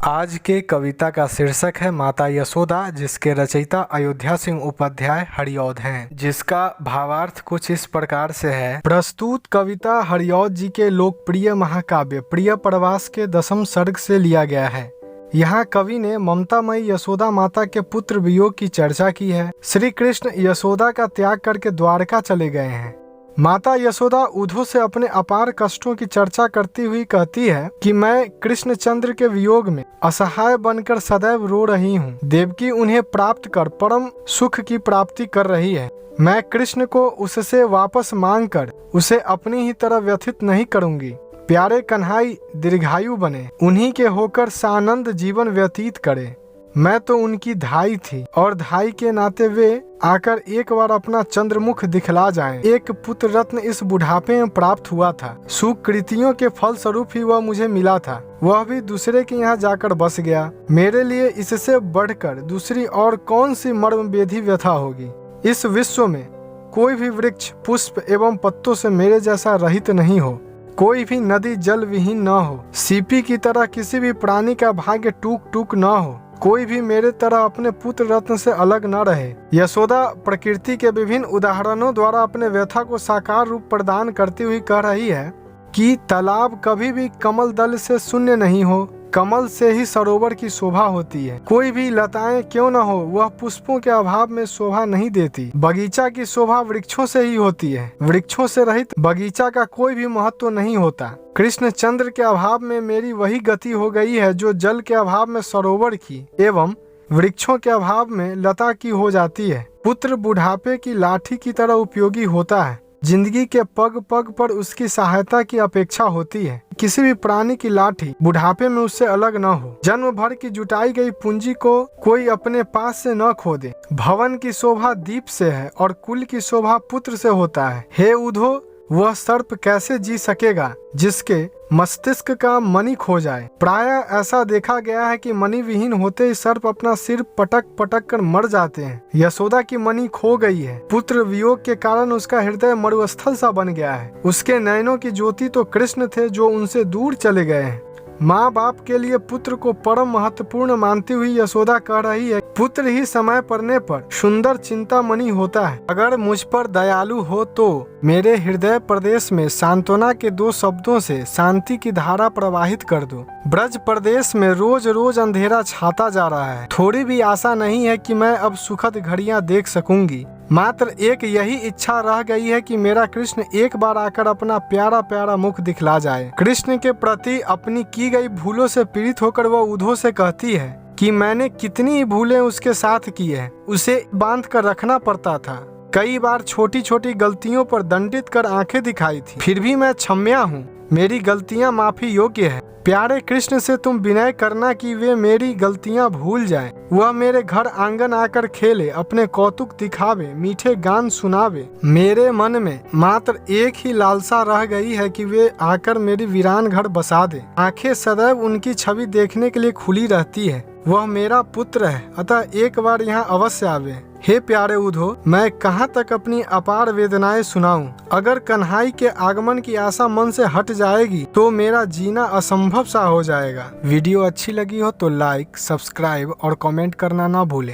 आज के कविता का शीर्षक है माता यशोदा, जिसके रचयिता अयोध्या सिंह उपाध्याय हरिऔध हैं, जिसका भावार्थ कुछ इस प्रकार से है। प्रस्तुत कविता हरिऔध जी के लोकप्रिय महाकाव्य प्रिय प्रवास के 10वें सर्ग से लिया गया है। यहाँ कवि ने ममतामयी यशोदा माता के पुत्र वियोग की चर्चा की है। श्री कृष्ण यशोदा का त्याग करके द्वारका चले गए हैं। माता यशोदा उद्धव से अपने अपार कष्टों की चर्चा करती हुई कहती है कि मैं कृष्णचंद्र के वियोग में असहाय बनकर सदैव रो रही हूँ। देवकी उन्हें प्राप्त कर परम सुख की प्राप्ति कर रही है। मैं कृष्ण को उससे वापस मांगकर उसे अपनी ही तरह व्यथित नहीं करूंगी। प्यारे कन्हाई दीर्घायु बने, उन्हीं के होकर सानंद जीवन व्यतीत करे। मैं तो उनकी धाई थी और धाई के नाते वे आकर एक बार अपना चंद्रमुख दिखला जाएं। एक पुत्र रत्न इस बुढ़ापे में प्राप्त हुआ था। सुकृतियों के फल स्वरूप ही वह मुझे मिला था। वह भी दूसरे के यहाँ जाकर बस गया। मेरे लिए इससे बढ़कर दूसरी और कौन सी मर्म बेधी व्यथा होगी। इस विश्व में कोई भी वृक्ष पुष्प एवं पत्तों से मेरे जैसा रहित नहीं हो। कोई भी नदी जल विहीन न हो। सीपी की तरह किसी भी प्राणी का भाग्य टूक टूक न हो। कोई भी मेरे तरह अपने पुत्र रत्न से अलग न रहे। यशोदा प्रकृति के विभिन्न उदाहरणों द्वारा अपने व्यथा को साकार रूप प्रदान करती हुई कह रही है कि तालाब कभी भी कमल दल से शून्य नहीं हो। कमल से ही सरोवर की शोभा होती है। कोई भी लताएं क्यों न हो, वह पुष्पों के अभाव में शोभा नहीं देती। बगीचा की शोभा वृक्षों से ही होती है। वृक्षों से रहित बगीचा का कोई भी महत्व नहीं होता। कृष्णचंद्र के अभाव में मेरी वही गति हो गई है जो जल के अभाव में सरोवर की एवं वृक्षों के अभाव में लता की हो जाती है। पुत्र बुढ़ापे की लाठी की तरह उपयोगी होता है। जिंदगी के पग पग पर उसकी सहायता की अपेक्षा होती है। किसी भी प्राणी की लाठी बुढ़ापे में उससे अलग न हो। जन्म भर की जुटाई गई पूंजी को कोई अपने पास से न खो दे। भवन की शोभा दीप से है और कुल की शोभा पुत्र से होता है। हे उद्धव, वह सर्प कैसे जी सकेगा जिसके मस्तिष्क का मणि खो जाए। प्रायः ऐसा देखा गया है कि मणि विहीन होते ही सर्प अपना सिर पटक पटक कर मर जाते हैं। यशोदा की मणि खो गई है। पुत्र वियोग के कारण उसका हृदय मरुस्थल सा बन गया है। उसके नयनों की ज्योति तो कृष्ण थे जो उनसे दूर चले गए हैं। माँ बाप के लिए पुत्र को परम महत्वपूर्ण मानती हुई यशोदा कह रही है, पुत्र ही समय पड़ने पर सुंदर चिंतामणि होता है। अगर मुझ पर दयालु हो तो मेरे हृदय प्रदेश में सांत्वना के 2 शब्दों से शांति की धारा प्रवाहित कर दो। ब्रज प्रदेश में रोज रोज अंधेरा छाता जा रहा है। थोड़ी भी आशा नहीं है कि मैं अब सुखद घड़ियां देख सकूंगी। मात्र एक यही इच्छा रह गई है कि मेरा कृष्ण एक बार आकर अपना प्यारा प्यारा मुख दिखला जाए। कृष्ण के प्रति अपनी की गई भूलों से पीड़ित होकर वह उद्धव से कहती है कि मैंने कितनी भूलें उसके साथ की है। उसे बांध कर रखना पड़ता था। कई बार छोटी छोटी गलतियों पर दंडित कर आंखें दिखाई थी। फिर भी मैं क्षम्या हूँ। मेरी गलतियाँ माफी योग्य है। प्यारे कृष्ण से तुम विनय करना कि वे मेरी गलतियां भूल जाएं। वह मेरे घर आंगन आकर खेले, अपने कौतुक दिखावे, मीठे गान सुनावे। मेरे मन में मात्र एक ही लालसा रह गई है कि वे आकर मेरी वीरान घर बसा दे। आंखें सदैव उनकी छवि देखने के लिए खुली रहती है। वह मेरा पुत्र है, अतः एक बार यहाँ अवश्य आवे। हे प्यारे उद्धव, मैं कहाँ तक अपनी अपार वेदनाएं सुनाऊं। अगर कन्हाई के आगमन की आशा मन से हट जाएगी तो मेरा जीना असंभव सा हो जाएगा। वीडियो अच्छी लगी हो तो लाइक, सब्सक्राइब और कमेंट करना ना भूलें।